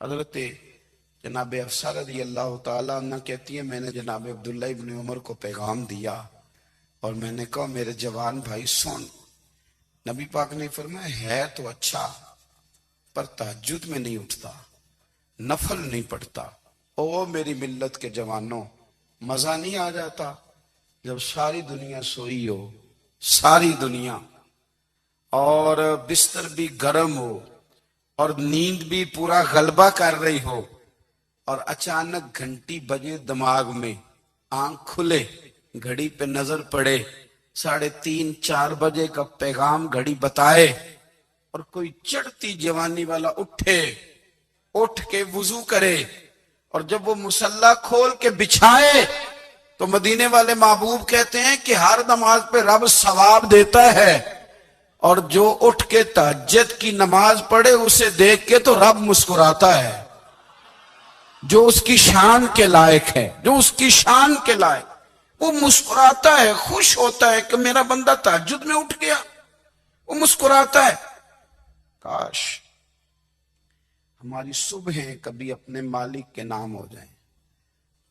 حضرت جناب افسر رضی اللہ تعالیٰ عنہ کہتی ہے میں نے جناب عبداللہ ابن عمر کو پیغام دیا اور میں نے کہا میرے جوان بھائی سن. نبی پاک نے فرمایا ہے تو اچھا پر تہجد میں نہیں اٹھتا، نفل نہیں پڑھتا. او میری ملت کے جوانوں، مزہ نہیں آ جاتا جب ساری دنیا سوئی ہو، ساری دنیا، اور بستر بھی گرم ہو اور نیند بھی پورا غلبہ کر رہی ہو، اور اچانک گھنٹی بجے دماغ میں، آنکھ کھلے، گھڑی پہ نظر پڑے، 3:30 4 بجے کا پیغام گھڑی بتائے، اور کوئی چڑھتی جوانی والا اٹھ کے وضو کرے، اور جب وہ مصلی کھول کے بچھائے تو مدینے والے محبوب کہتے ہیں کہ ہر نماز پہ رب ثواب دیتا ہے، اور جو اٹھ کے تہجد کی نماز پڑھے اسے دیکھ کے تو رب مسکراتا ہے، جو اس کی شان کے لائق ہے، جو اس کی شان کے لائق، وہ مسکراتا ہے، خوش ہوتا ہے کہ میرا بندہ تہجد میں اٹھ گیا، وہ مسکراتا ہے. کاش ہماری صبحیں کبھی اپنے مالک کے نام ہو جائیں.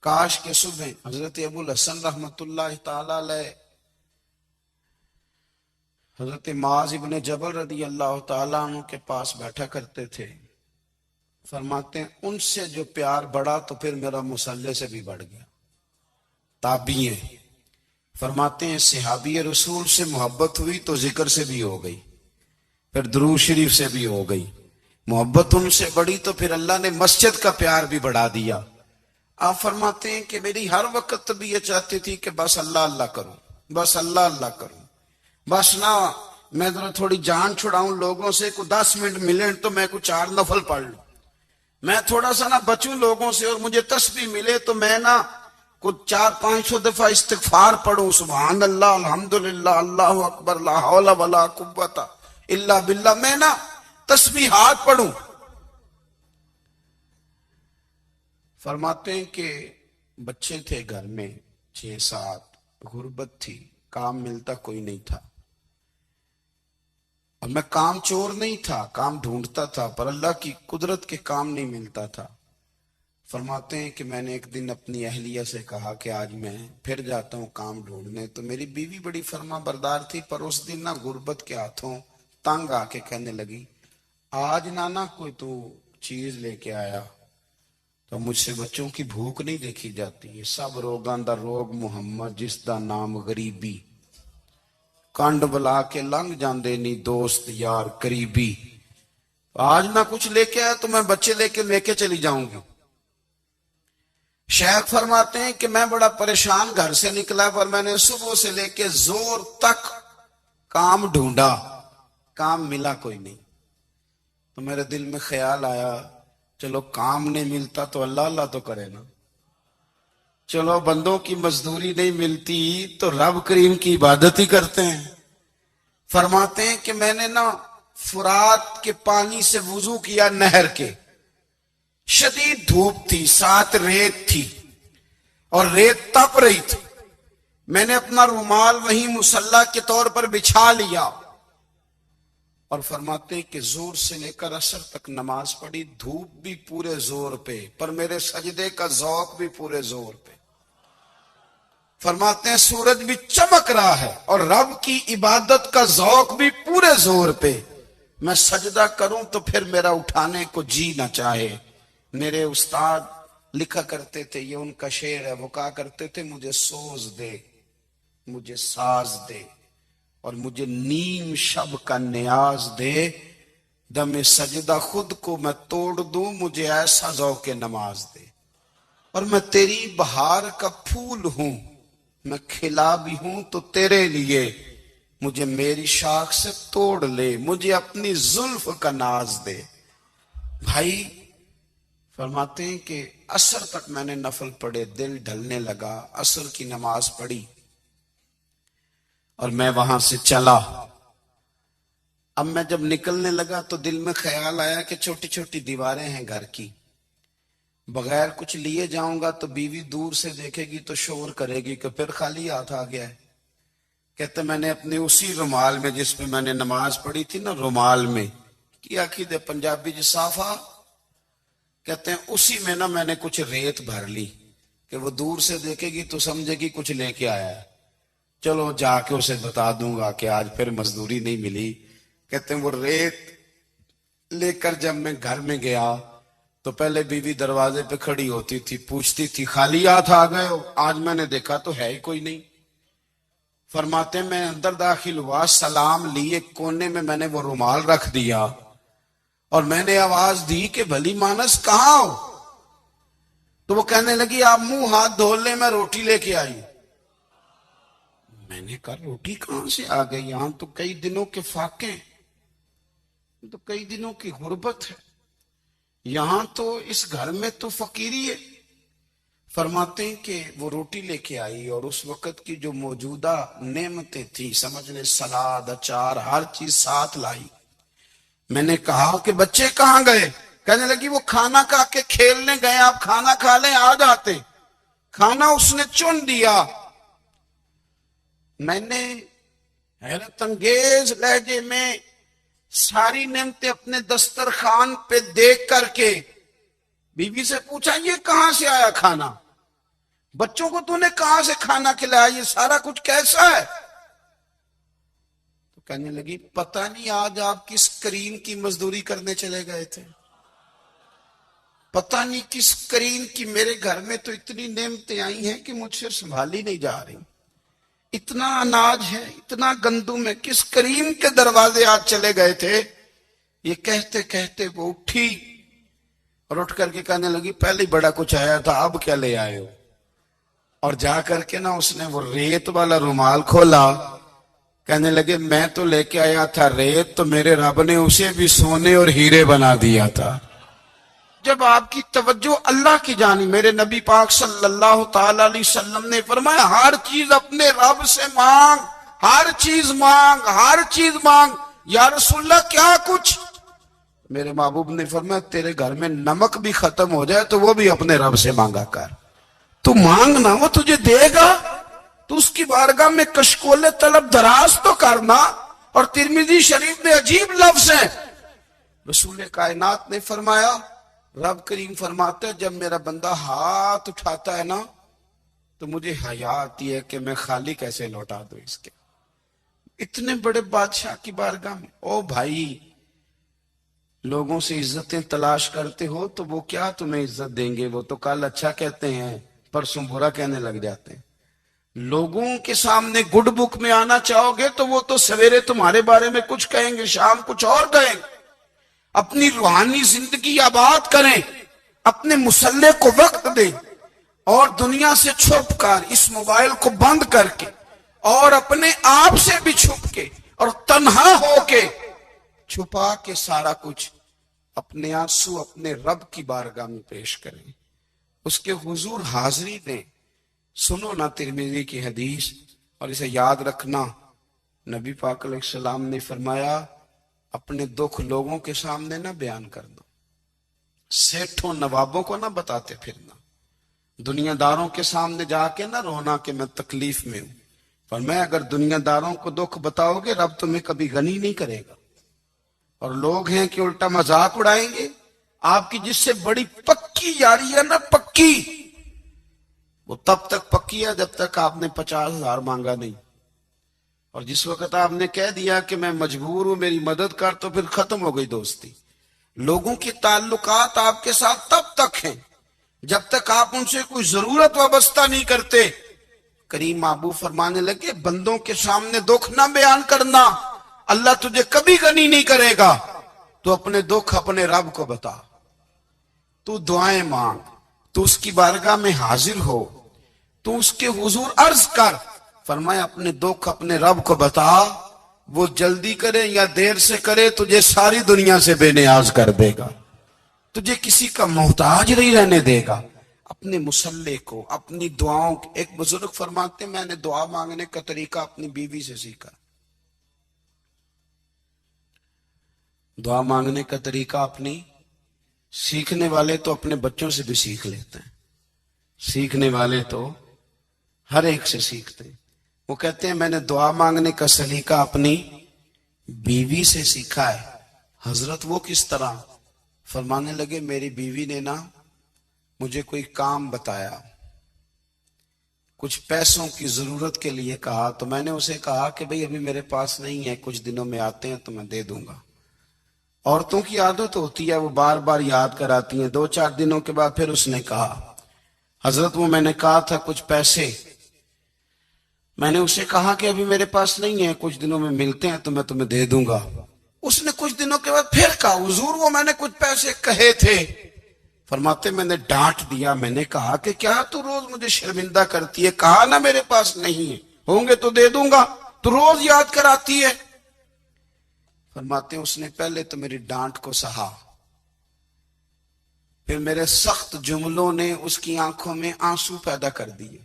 کاش کے صبح حضرت ابو الحسن رحمت اللہ تعالی علیہ حضرت معاذ ابن جبل رضی اللہ تعالیٰ عنہ کے پاس بیٹھا کرتے تھے. فرماتے ہیں ان سے جو پیار بڑھا تو پھر میرا مصلی سے بھی بڑھ گیا. تابعی ہیں، فرماتے ہیں صحابی رسول سے محبت ہوئی تو ذکر سے بھی ہو گئی، پھر درود شریف سے بھی ہو گئی. محبت ان سے بڑھی تو پھر اللہ نے مسجد کا پیار بھی بڑھا دیا. آپ فرماتے ہیں کہ میری ہر وقت طبیعت چاہتی تھی کہ بس اللہ اللہ کروں، بس اللہ اللہ کروں، بس نہ میں ذرا تھوڑی جان چھڑاؤں لوگوں سے، کوئی 10 منٹ ملیں تو میں کوئی 4 نفل پڑھ لوں، میں تھوڑا سا نہ بچوں لوگوں سے، اور مجھے تسبیح ملے تو میں نہ کوئی 400-500 دفعہ استغفار پڑھوں، سبحان اللہ، الحمدللہ، اللہ اکبر، لا حول ولا قوت الا باللہ، میں نہ تسبیحات پڑھوں. فرماتے ہیں کہ بچے تھے گھر میں 6-7، غربت تھی، کام ملتا کوئی نہیں تھا، اور میں کام چور نہیں تھا، کام ڈھونڈتا تھا، پر اللہ کی قدرت کے کام نہیں ملتا تھا. فرماتے ہیں کہ میں نے ایک دن اپنی اہلیہ سے کہا کہ آج میں پھر جاتا ہوں کام ڈھونڈنے. تو میری بیوی بڑی فرما بردار تھی، پر اس دن نہ غربت کے ہاتھوں تنگ آ کے کہنے لگی آج نانا کوئی تو چیز لے کے آیا تو مجھ سے بچوں کی بھوک نہیں دیکھی جاتی. یہ سب روگاں دا روگ محمد جس دا نام غریبی، کنڈ بلا کے لنگ جاندے نہیں دوست یار قریبی. آج نہ کچھ لے کے آیا تو میں بچے لے کے چلی جاؤں گی. شیخ فرماتے ہیں کہ میں بڑا پریشان گھر سے نکلا، پر میں نے صبح سے لے کے زور تک کام ڈھونڈا، کام ملا کوئی نہیں. تو میرے دل میں خیال آیا چلو کام نہیں ملتا تو اللہ اللہ تو کرے نا، چلو بندوں کی مزدوری نہیں ملتی تو رب کریم کی عبادت ہی کرتے ہیں. فرماتے ہیں کہ میں نے نا فرات کے پانی سے وضو کیا، نہر کے، شدید دھوپ تھی، ساتھ ریت تھی اور ریت تپ رہی تھی. میں نے اپنا رومال وہیں مصلی کے طور پر بچھا لیا، اور فرماتے ہیں کہ زور سے لے کر عصر تک نماز پڑھی، دھوپ بھی پورے زور پہ، پر میرے سجدے کا ذوق بھی پورے زور پہ. فرماتے ہیں سورج بھی چمک رہا ہے اور رب کی عبادت کا ذوق بھی پورے زور پہ. میں سجدہ کروں تو پھر میرا اٹھانے کو جی نہ چاہے. میرے استاد لکھا کرتے تھے، یہ ان کا شعر ہے، وہ کہا کرتے تھے مجھے سوز دے، مجھے ساز دے، اور مجھے نیم شب کا نیاز دے، دم سجدہ خود کو میں توڑ دوں، مجھے ایسا ذوق نماز دے. اور میں تیری بہار کا پھول ہوں، میں کھلا بھی ہوں تو تیرے لیے، مجھے میری شاخ سے توڑ لے، مجھے اپنی زلف کا ناز دے. بھائی فرماتے ہیں کہ عصر تک میں نے نفل پڑھے، دل ڈھلنے لگا، عصر کی نماز پڑھی اور میں وہاں سے چلا. اب میں جب نکلنے لگا تو دل میں خیال آیا کہ چھوٹی چھوٹی دیواریں ہیں گھر کی، بغیر کچھ لیے جاؤں گا تو بیوی دور سے دیکھے گی تو شور کرے گی کہ پھر خالی ہاتھ آ گیا ہے. کہتے میں نے اپنے اسی رومال میں جس میں میں نے نماز پڑھی تھی نا، رومال میں کی آخی دے پنجابی جی صافا کہتے ہیں اسی میں نا میں نے کچھ ریت بھر لی کہ وہ دور سے دیکھے گی تو سمجھے گی کچھ لے کے آیا ہے، چلو جا کے اسے بتا دوں گا کہ آج پھر مزدوری نہیں ملی۔ کہتے ہیں وہ ریت لے کر جب میں گھر میں گیا تو پہلے بیوی دروازے پہ کھڑی ہوتی تھی، پوچھتی تھی خالی ہاتھ آ گئے ہو؟ آج میں نے دیکھا تو ہے ہی کوئی نہیں۔ فرماتے ہیں میں اندر داخل ہوا، سلام لیے، کونے میں نے وہ رومال رکھ دیا اور میں نے آواز دی کہ بھلی مانس کہاں ہو؟ تو وہ کہنے لگی آپ منہ ہاتھ دھو لیں، میں روٹی لے کے آئی۔ میں نے کہا روٹی کہاں سے آ گئی؟ یہاں تو کئی دنوں کے فاقے ہیں، تو کئی دنوں کی غربت ہے، یہاں تو اس گھر میں تو فقیری ہے۔ فرماتے ہیں کہ وہ روٹی لے کے آئی اور اس وقت کی جو موجودہ نعمتیں تھیں، سمجھ لیں سلاد، اچار، ہر چیز ساتھ لائی۔ میں نے کہا کہ بچے کہاں گئے؟ کہنے لگی وہ کھانا کھا کے کھیلنے گئے، آپ کھانا کھا لیں آ جاتے۔ کھانا اس نے چن دیا۔ میں نے حیرت انگیز لہجے میں ساری نعمتیں اپنے دسترخوان پہ دیکھ کر کے بیوی سے پوچھا یہ کہاں سے آیا کھانا؟ بچوں کو تو نے کہاں سے کھانا کھلایا؟ یہ سارا کچھ کیسا ہے؟ تو کہنے لگی پتہ نہیں آج آپ کس کریم کی مزدوری کرنے چلے گئے تھے، پتہ نہیں کس کریم کی، میرے گھر میں تو اتنی نعمتیں آئی ہیں کہ مجھ سے سنبھالی نہیں جا رہی، اتنا اناج ہے، اتنا گندم ہے، کس کریم کے دروازے آج چلے گئے تھے؟ یہ کہتے کہتے وہ اٹھی اور اٹھ کر کے کہنے لگی پہلے بڑا کچھ آیا تھا، اب کیا لے آئے ہو؟ اور جا کر کے نا اس نے وہ ریت والا رومال کھولا، کہنے لگے میں تو لے کے آیا تھا ریت، تو میرے رب نے اسے بھی سونے اور ہیرے بنا دیا تھا۔ جب آپ کی توجہ اللہ کی جانب، میرے نبی پاک صلی اللہ تعالی علیہ وسلم نے فرمایا ہر چیز اپنے رب سے مانگ، ہر چیز مانگ، ہر چیز مانگ۔ یا رسول اللہ کیا کچھ؟ میرے محبوب نے فرمایا تیرے گھر میں نمک بھی ختم ہو جائے تو وہ بھی اپنے رب سے مانگا کر، تو مانگنا وہ تجھے دے گا، تو اس کی بارگاہ میں کشکول طلب دراز تو کرنا۔ اور ترمذی شریف میں عجیب لفظ ہے، رسول کائنات نے فرمایا، رب کریم فرماتا ہے جب میرا بندہ ہاتھ اٹھاتا ہے نا تو مجھے حیا آتی ہے کہ میں خالی کیسے لوٹا دوں اس کے، اتنے بڑے بادشاہ کی بارگاہ میں۔ او بھائی لوگوں سے عزتیں تلاش کرتے ہو تو وہ کیا تمہیں عزت دیں گے؟ وہ تو کل اچھا کہتے ہیں پرسوں برا کہنے لگ جاتے ہیں۔ لوگوں کے سامنے گڈ بک میں آنا چاہو گے تو وہ تو سویرے تمہارے بارے میں کچھ کہیں گے، شام کچھ اور کہیں گے۔ اپنی روحانی زندگی آباد کریں، اپنے مسلح کو وقت دیں اور دنیا سے چھپ کر اس موبائل کو بند کر کے اور اپنے آپ سے بھی چھپ کے اور تنہا ہو کے چھپا کے سارا کچھ اپنے آنسو اپنے رب کی بارگاہ میں پیش کریں، اس کے حضور حاضری دیں۔ سنو نا ترمذی کی حدیث اور اسے یاد رکھنا، نبی پاک علیہ السلام نے فرمایا اپنے دکھ لوگوں کے سامنے نہ بیان کر دو، سیٹھوں نوابوں کو نہ بتاتے پھرنا، دنیا داروں کے سامنے جا کے نہ رونا کہ میں تکلیف میں ہوں۔ فرمایا اگر دنیا داروں کو دکھ بتاؤ گے رب تمہیں کبھی غنی نہیں کرے گا، اور لوگ ہیں کہ الٹا مذاق اڑائیں گے۔ آپ کی جس سے بڑی پکی یاری ہے نا، پکی، وہ تب تک پکی ہے جب تک آپ نے 50,000 مانگا نہیں، اور جس وقت آپ نے کہہ دیا کہ میں مجبور ہوں میری مدد کر تو پھر ختم ہو گئی دوستی۔ لوگوں کی تعلقات آپ کے ساتھ تب تک ہیں جب تک آپ ان سے کوئی ضرورت وابستہ نہیں کرتے۔ کریم محبوب فرمانے لگے بندوں کے سامنے دکھ نہ بیان کرنا، اللہ تجھے کبھی غنی نہیں کرے گا، تو اپنے دکھ اپنے رب کو بتا، تو دعائیں مانگ، تو اس کی بارگاہ میں حاضر ہو، تو اس کے حضور عرض کر۔ فرمایا اپنے دکھ اپنے رب کو بتا، وہ جلدی کرے یا دیر سے کرے تجھے ساری دنیا سے بے نیاز کر دے گا، تجھے کسی کا محتاج نہیں رہنے دے گا۔ اپنے مسلح کو، اپنی دعاؤں، ایک بزرگ فرماتے میں نے دعا مانگنے کا طریقہ اپنی بیوی سے سیکھا۔ دعا مانگنے کا طریقہ اپنی، سیکھنے والے تو اپنے بچوں سے بھی سیکھ لیتے ہیں، سیکھنے والے تو ہر ایک سے سیکھتے ہیں۔ وہ کہتے ہیں میں نے دعا مانگنے کا سلیقہ اپنی بیوی سے سیکھا ہے۔ حضرت وہ کس طرح؟ فرمانے لگے میری بیوی نے نا مجھے کوئی کام بتایا، کچھ پیسوں کی ضرورت کے لیے کہا، تو میں نے اسے کہا کہ بھئی ابھی میرے پاس نہیں ہے، کچھ دنوں میں آتے ہیں تو میں دے دوں گا۔ عورتوں کی عادت ہوتی ہے، وہ بار بار یاد کراتی ہیں۔ 2-4 دنوں کے بعد پھر اس نے کہا حضرت وہ میں نے کہا تھا کچھ پیسے، میں نے اسے کہا کہ ابھی میرے پاس نہیں ہے، کچھ دنوں میں ملتے ہیں تو میں تمہیں دے دوں گا۔ اس نے کچھ دنوں کے بعد پھر کہا حضور وہ میں نے کچھ پیسے کہے تھے۔ فرماتے میں نے ڈانٹ دیا، میں نے کہا کہ کیا تو روز مجھے شرمندہ کرتی ہے، کہا نا میرے پاس نہیں ہے، ہوں گے تو دے دوں گا، تو روز یاد کراتی ہے۔ فرماتے اس نے پہلے تو میری ڈانٹ کو سہا، پھر میرے سخت جملوں نے اس کی آنکھوں میں آنسو پیدا کر دیے،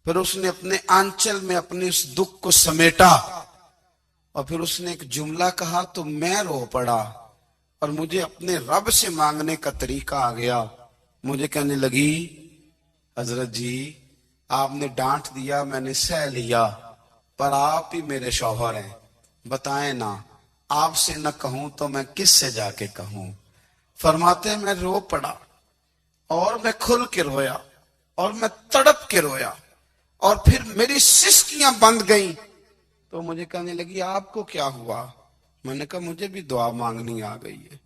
پھر اس نے اپنے آنچل میں اپنے اس دکھ کو سمیٹا، اور پھر اس نے ایک جملہ کہا تو میں رو پڑا، اور مجھے اپنے رب سے مانگنے کا طریقہ آ گیا۔ مجھے کہنے لگی حضرت جی آپ نے ڈانٹ دیا، میں نے سہ لیا، پر آپ ہی میرے شوہر ہیں، بتائیں نا آپ سے نہ کہوں تو میں کس سے جا کے کہوں۔ فرماتے میں رو پڑا، اور میں کھل کے رویا، اور میں تڑپ کے رویا، اور پھر میری سسکیاں بند گئیں۔ تو مجھے کہنے لگی آپ کو کیا ہوا؟ میں نے کہا مجھے بھی دعا مانگنی آ گئی ہے۔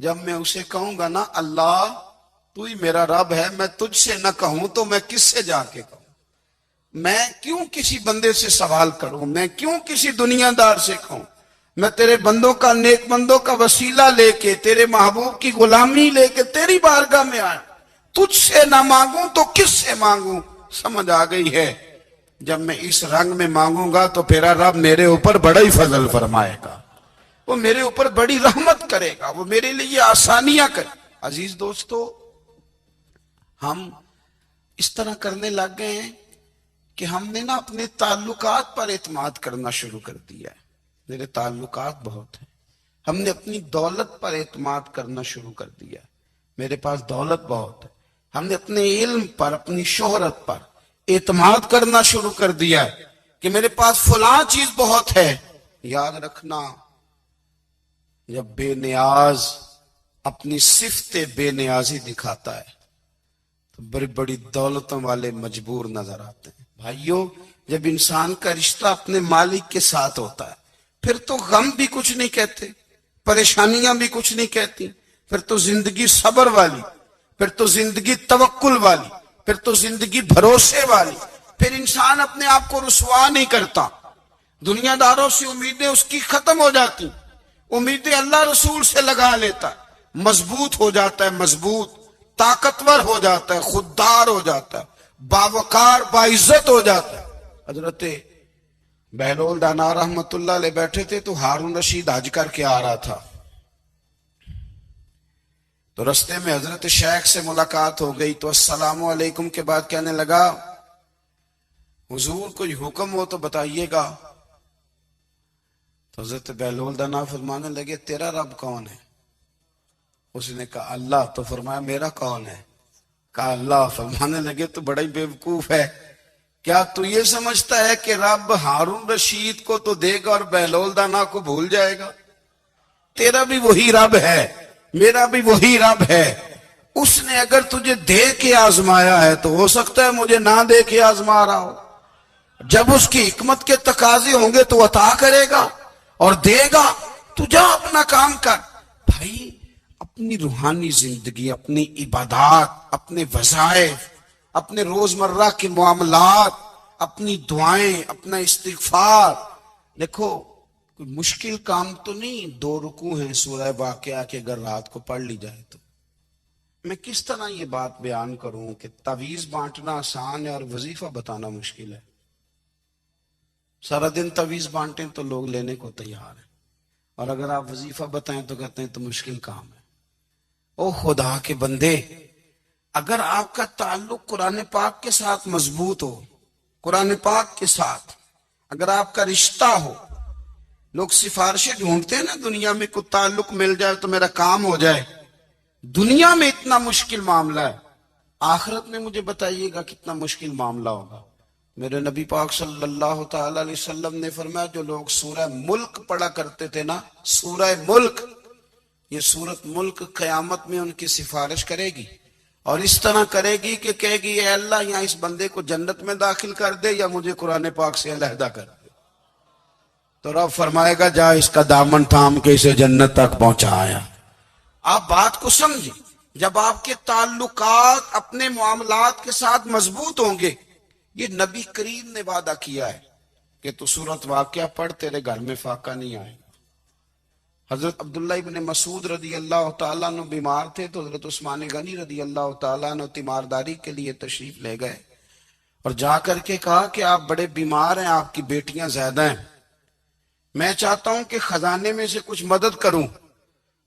جب میں اسے کہوں گا نا اللہ تو ہی میرا رب ہے، میں تجھ سے نہ کہوں تو میں کس سے جا کے کہوں؟ میں کیوں کسی بندے سے سوال کروں؟ میں کیوں کسی دنیا دار سے کہوں؟ میں تیرے بندوں کا، نیک بندوں کا وسیلہ لے کے، تیرے محبوب کی غلامی لے کے تیری بارگاہ میں آیا، تجھ سے نہ مانگوں تو کس سے مانگوں؟ سمجھ آ گئی ہے جب میں اس رنگ میں مانگوں گا تو پھر رب میرے اوپر بڑا ہی فضل فرمائے گا، وہ میرے اوپر بڑی رحمت کرے گا، وہ میرے لیے آسانیاں کرے۔ عزیز دوستو ہم اس طرح کرنے لگ گئے ہیں کہ ہم نے نا اپنے تعلقات پر اعتماد کرنا شروع کر دیا ہے۔ میرے تعلقات بہت ہیں، ہم نے اپنی دولت پر اعتماد کرنا شروع کر دیا ہے، میرے پاس دولت بہت ہے۔ ہم نے اپنے علم پر، اپنی شہرت پر اعتماد کرنا شروع کر دیا ہے کہ میرے پاس فلاں چیز بہت ہے۔ یاد رکھنا جب بے نیاز اپنی صفت بے نیازی دکھاتا ہے تو بڑی بڑی دولتوں والے مجبور نظر آتے ہیں۔ بھائیو جب انسان کا رشتہ اپنے مالک کے ساتھ ہوتا ہے پھر تو غم بھی کچھ نہیں کہتے، پریشانیاں بھی کچھ نہیں کہتی، پھر تو زندگی صبر والی، پھر تو زندگی توکل والی، پھر تو زندگی بھروسے والی، پھر انسان اپنے آپ کو رسوا نہیں کرتا، دنیا داروں سے امیدیں اس کی ختم ہو جاتی، امیدیں اللہ رسول سے لگا لیتا ہے، مضبوط ہو جاتا ہے، مضبوط طاقتور ہو جاتا ہے، خوددار ہو جاتا ہے، باوقار باعزت ہو جاتا ہے۔ حضرت بہلول دانا رحمت اللہ علیہ بیٹھے تھے تو ہارون رشید حج کر کے آ رہا تھا، تو رستے میں حضرت شیخ سے ملاقات ہو گئی، تو السلام علیکم کے بعد کہنے لگا حضور کوئی حکم ہو تو بتائیے گا۔ تو حضرت بہلول دانا فرمانے لگے تیرا رب کون ہے؟ اس نے کہا اللہ۔ تو فرمایا میرا کون ہے؟ کہا اللہ۔ فرمانے لگے تو بڑا ہی بیوقوف ہے، کیا تو یہ سمجھتا ہے کہ رب ہارون رشید کو تو دے گا اور بہلول دانا کو بھول جائے گا؟ تیرا بھی وہی رب ہے، میرا بھی وہی رب ہے، اس نے اگر تجھے دے کے آزمایا ہے تو ہو سکتا ہے مجھے نہ دے کے آزما رہا ہو، جب اس کی حکمت کے تقاضے ہوں گے تو عطا کرے گا اور دے گا، تو جا اپنا کام کر۔ بھائی اپنی روحانی زندگی، اپنی عبادات، اپنے وظائف، اپنے روزمرہ کے معاملات، اپنی دعائیں، اپنا استغفار، دیکھو کوئی مشکل کام تو نہیں، 2 رکوع ہیں سورہ واقعہ کے اگر رات کو پڑھ لی جائے تو۔ میں کس طرح یہ بات بیان کروں کہ تعویذ بانٹنا آسان ہے اور وظیفہ بتانا مشکل ہے؟ سارا دن تعویذ بانٹیں تو لوگ لینے کو تیار ہیں، اور اگر آپ وظیفہ بتائیں تو کہتے ہیں تو مشکل کام ہے۔ او خدا کے بندے، اگر آپ کا تعلق قرآن پاک کے ساتھ مضبوط ہو، قرآن پاک کے ساتھ اگر آپ کا رشتہ ہو، لوگ سفارشیں ڈھونڈتے ہیں نا دنیا میں، کوئی تعلق مل جائے تو میرا کام ہو جائے، دنیا میں اتنا مشکل معاملہ ہے، آخرت میں مجھے بتائیے گا کتنا مشکل معاملہ ہوگا۔ میرے نبی پاک صلی اللہ تعالی علیہ وسلم نے فرمایا جو لوگ سورہ ملک پڑھا کرتے تھے نا، سورہ ملک، یہ سورت ملک قیامت میں ان کی سفارش کرے گی، اور اس طرح کرے گی کہ کہے گی اے اللہ یہاں اس بندے کو جنت میں داخل کر دے یا مجھے قرآن پاک سے علیحدہ کر دے۔ تو رب فرمائے گا جا اس کا دامن تھام کے اسے جنت تک پہنچایا۔ آپ بات کو سمجھیں، جب آپ کے تعلقات اپنے معاملات کے ساتھ مضبوط ہوں گے، یہ نبی کریم نے وعدہ کیا ہے کہ تو سورت واقعہ پڑھ تیرے گھر میں فاقہ نہیں آئے۔ حضرت عبداللہ ابن مسعود رضی اللہ تعالیٰ عنہ بیمار تھے تو حضرت عثمان غنی رضی اللہ تعالیٰ عنہ تیمارداری کے لیے تشریف لے گئے اور جا کر کے کہا کہ آپ بڑے بیمار ہیں، آپ کی بیٹیاں زیادہ ہیں، میں چاہتا ہوں کہ خزانے میں سے کچھ مدد کروں۔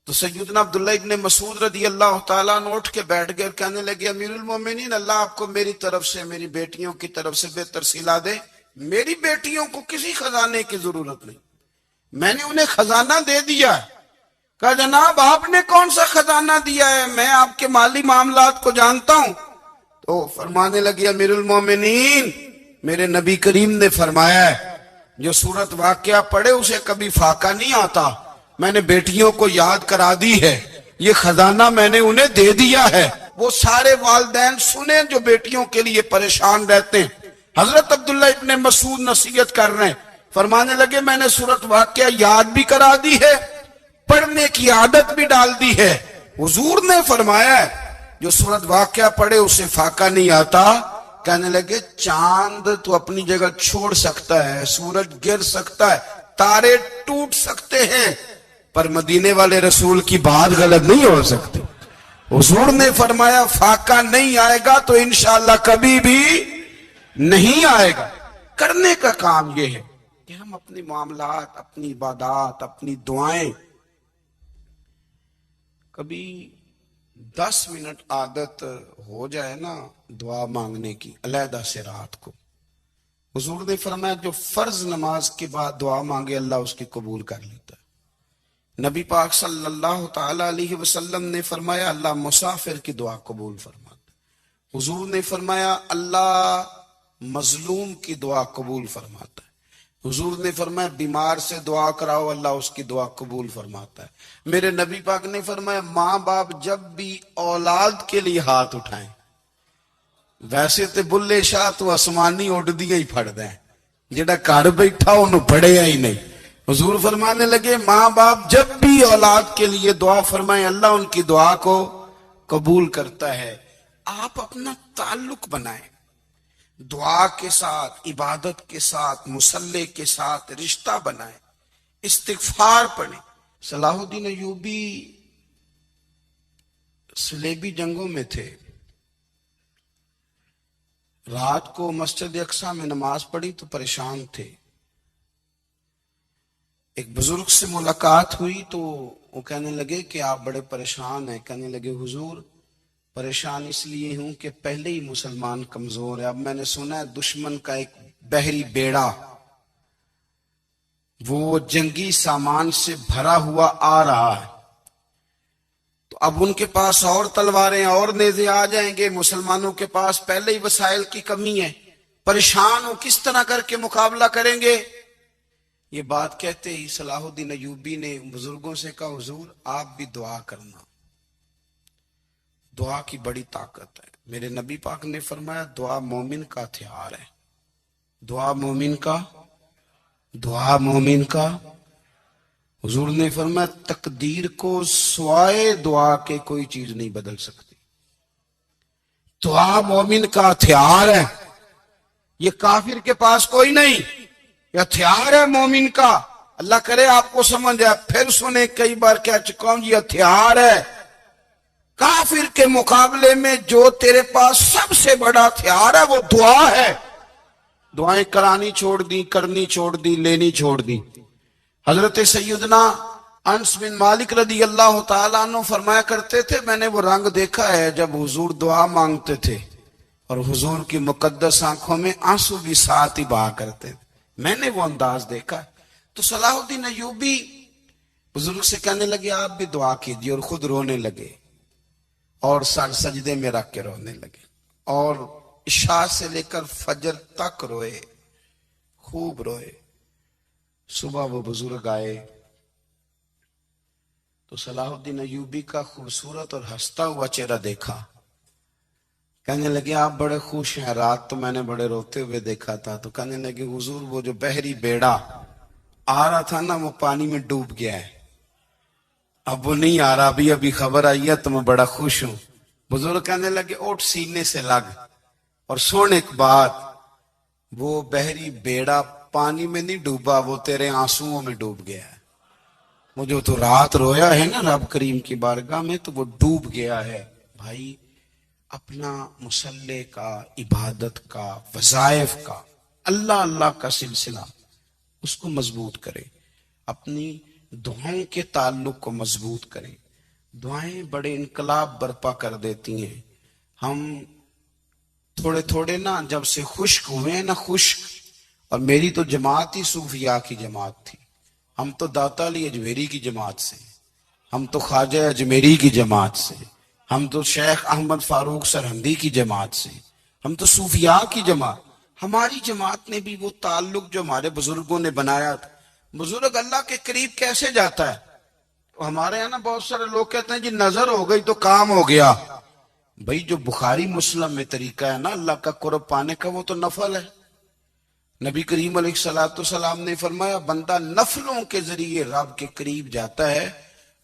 تو سیدنا عبداللہ ابن مسعود رضی اللہ تعالیٰ عنہ اٹھ کے بیٹھ گئے اور کہنے لگے امیر المومنین، اللہ آپ کو میری طرف سے، میری بیٹیوں کی طرف سے بہتر صلہ دے، میری بیٹیوں کو کسی خزانے کی ضرورت نہیں، میں نے انہیں خزانہ دے دیا ہے۔ کہا جناب آپ نے کون سا خزانہ دیا ہے، میں آپ کے مالی معاملات کو جانتا ہوں۔ تو فرمانے لگے امیر المومنین، میرے نبی کریم نے فرمایا ہے جو سورت واقعہ پڑھے اسے کبھی فاقہ نہیں آتا، میں نے بیٹیوں کو یاد کرا دی ہے، یہ خزانہ میں نے انہیں دے دیا ہے۔ وہ سارے والدین سنیں جو بیٹیوں کے لیے پریشان رہتے ہیں۔ حضرت عبداللہ ابن مسعود نصیحت کر رہے ہیں، فرمانے لگے میں نے سورت واقعہ یاد بھی کرا دی ہے، پڑھنے کی عادت بھی ڈال دی ہے۔ حضور نے فرمایا ہے جو سورت واقعہ پڑھے اسے فاقہ نہیں آتا۔ کہنے لگے چاند تو اپنی جگہ چھوڑ سکتا ہے، سورج گر سکتا ہے، تارے ٹوٹ سکتے ہیں، پر مدینے والے رسول کی بات غلط نہیں ہو سکتی۔ حضور نے فرمایا فاقہ نہیں آئے گا تو انشاءاللہ کبھی بھی نہیں آئے گا۔ کرنے کا کام یہ ہے کہ ہم اپنے معاملات، اپنی عبادات، اپنی دعائیں کبھی 10 منٹ عادت ہو جائے نا دعا مانگنے کی علیحدہ سے رات کو۔ حضور نے فرمایا جو فرض نماز کے بعد دعا مانگے اللہ اس کی قبول کر لیتا ہے۔ نبی پاک صلی اللہ تعالی علیہ وسلم نے فرمایا اللہ مسافر کی دعا قبول فرماتا ہے۔ حضور نے فرمایا اللہ مظلوم کی دعا قبول فرماتا ہے۔ حضور نے فرمایا بیمار سے دعا کراؤ اللہ اس کی دعا قبول فرماتا ہے۔ میرے نبی پاک نے فرمایا ماں باپ جب بھی اولاد کے لیے ہاتھ اٹھائیں، ویسے تے بلے شاہ تو آسمانی اڈ دیا ہی پھڑ دیں، جڑا گھر بیٹھا انہوں پڑھیا ہی نہیں۔ حضور فرمانے لگے ماں باپ جب بھی اولاد کے لیے دعا فرمائیں اللہ ان کی دعا کو قبول کرتا ہے۔ آپ اپنا تعلق بنائیں، دعا کے ساتھ، عبادت کے ساتھ، مصلی کے ساتھ رشتہ بنائیں، استغفار پڑھیں۔ صلاح الدین ایوبی صلیبی جنگوں میں تھے، رات کو مسجد اقصی میں نماز پڑھی تو پریشان تھے۔ ایک بزرگ سے ملاقات ہوئی تو وہ کہنے لگے کہ آپ بڑے پریشان ہیں۔ کہنے لگے حضور پریشان اس لیے ہوں کہ پہلے ہی مسلمان کمزور ہے، اب میں نے سنا ہے دشمن کا ایک بحری بیڑا وہ جنگی سامان سے بھرا ہوا آ رہا ہے، تو اب ان کے پاس اور تلواریں اور نیزے آ جائیں گے، مسلمانوں کے پاس پہلے ہی وسائل کی کمی ہے، پریشان ہو کس طرح کر کے مقابلہ کریں گے۔ یہ بات کہتے ہی صلاح الدین ایوبی نے بزرگوں سے کہا حضور آپ بھی دعا کرنا، دعا کی بڑی طاقت ہے۔ میرے نبی پاک نے فرمایا دعا مومن کا ہتھیار ہے، دعا مومن کا، دعا مومن کا۔ حضور نے فرمایا تقدیر کو سوائے دعا کے کوئی چیز نہیں بدل سکتی، دعا مومن کا ہتھیار ہے، یہ کافر کے پاس کوئی نہیں، یہ ہتھیار ہے مومن کا۔ اللہ کرے آپ کو سمجھ آئے، پھر سنیں کئی بار کہہ چکا ہوں یہ ہتھیار ہے۔ کافر کے مقابلے میں جو تیرے پاس سب سے بڑا ہتھیار ہے وہ دعا ہے۔ دعائیں کرانی چھوڑ دی، کرنی چھوڑ دی، لینی چھوڑ دی۔ حضرت سیدنا انس بن مالک رضی اللہ تعالیٰ عنہ فرمایا کرتے تھے میں نے وہ رنگ دیکھا ہے جب حضور دعا مانگتے تھے اور حضور کی مقدس آنکھوں میں آنسو بھی ساتھ ہی بہا کرتے تھے، میں نے وہ انداز دیکھا۔ تو صلاح الدین ایوبی بزرگ سے کہنے لگے آپ بھی دعا کیجیے، اور خود رونے لگے اور سر سجدے میں رکھ کے رونے لگے، اور عشاء سے لے کر فجر تک روئے، خوب روئے۔ صبح وہ بزرگ آئے تو تو صلاح الدین ایوبی کا خوبصورت اور ہنستا ہوا چہرہ دیکھا. کہنے لگے آپ بڑے خوش ہیں, رات تو میں نے بڑے روتے ہوئے دیکھا تھا. تو کہنے لگے حضور وہ جو بحری بیڑا آ رہا تھا نا وہ پانی میں ڈوب گیا ہے, اب وہ نہیں آ رہا, ابھی خبر آئی ہے تو میں بڑا خوش ہوں. بزرگ کہنے لگے اٹھ سینے سے لگ اور سن ایک بات, وہ بحری بیڑا پانی میں نہیں ڈوبا, وہ تیرے آنسوؤں میں ڈوب گیا ہے. وہ جو تو رات رویا ہے نا رب کریم کی بارگاہ میں تو وہ ڈوب گیا ہے. بھائی اپنا مصلے کا, عبادت کا, وظائف کا, اللہ اللہ کا سلسلہ اس کو مضبوط کرے, اپنی دعاؤں کے تعلق کو مضبوط کریں. دعائیں بڑے انقلاب برپا کر دیتی ہیں. ہم تھوڑے تھوڑے نا جب سے خشک ہوئے نا خشک, اور میری تو جماعت ہی صوفیاء کی جماعت تھی. ہم تو داتا علی اجمیری کی جماعت سے, ہم تو خواجہ اجمیری کی جماعت سے, ہم تو شیخ احمد فاروق سرہندی کی جماعت سے, ہم تو صوفیاء کی جماعت. ہماری جماعت نے بھی وہ تعلق جو ہمارے بزرگوں نے بنایا تھا. بزرگ اللہ کے قریب کیسے جاتا ہے؟ ہمارے یہاں نا بہت سارے لوگ کہتے ہیں جی نظر ہو گئی تو کام ہو گیا. بھائی جو بخاری مسلم میں طریقہ ہے نا اللہ کا قرب پانے کا وہ تو نفل ہے. نبی کریم علیہ الصلوۃ والسلام نے فرمایا بندہ نفلوں کے ذریعے رب کے قریب جاتا ہے,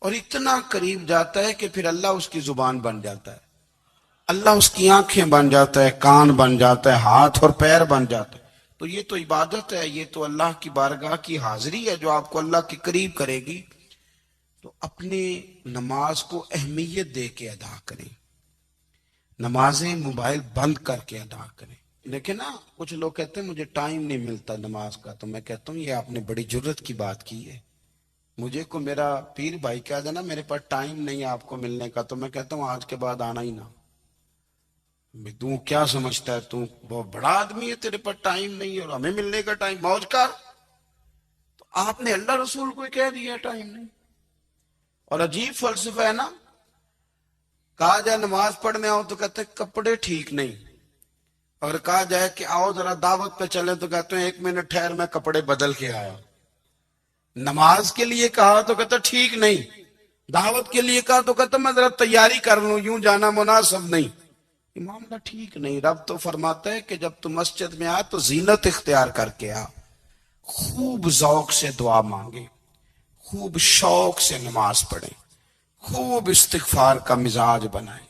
اور اتنا قریب جاتا ہے کہ پھر اللہ اس کی زبان بن جاتا ہے, اللہ اس کی آنکھیں بن جاتا ہے, کان بن جاتا ہے, ہاتھ اور پیر بن جاتا ہے. تو یہ تو عبادت ہے, یہ تو اللہ کی بارگاہ کی حاضری ہے جو آپ کو اللہ کے قریب کرے گی. تو اپنے نماز کو اہمیت دے کے ادا کریں, نمازیں موبائل بند کر کے ادا کریں. دیکھیں نا کچھ لوگ کہتے ہیں مجھے ٹائم نہیں ملتا نماز کا, تو میں کہتا ہوں یہ آپ نے بڑی جرت کی بات کی ہے. مجھے کو میرا پیر بھائی کہہ دینا میرے پاس ٹائم نہیں ہے آپ کو ملنے کا, تو میں کہتا ہوں آج کے بعد آنا ہی نہ. تو کیا سمجھتا ہے, تو بہت بڑا آدمی ہے, تیرے پاس ٹائم نہیں ہے اور ہمیں ملنے کا ٹائم, موج کر. تو آپ نے اللہ رسول کو کہہ دیا ٹائم نہیں. اور عجیب فلسفہ ہے نا, کہا جائے نماز پڑھنے آؤ تو کہتے ہیں کپڑے ٹھیک نہیں, اور کہا جائے کہ آؤ ذرا دعوت پہ چلے تو کہتے ہیں 1 منٹ ٹھہر میں کپڑے بدل کے آیا. نماز کے لیے کہا تو کہتا ٹھیک نہیں, دعوت کے لیے کہا تو کہتا میں ذرا تیاری کر لوں, یوں جانا مناسب نہیں. معاملہ ٹھیک نہیں. رب تو فرماتا ہے کہ جب تو مسجد میں آ تو زینت اختیار کر کے آ, خوب ذوق سے دعا مانگے, خوب شوق سے نماز پڑھیں, خوب استغفار کا مزاج بنائیں.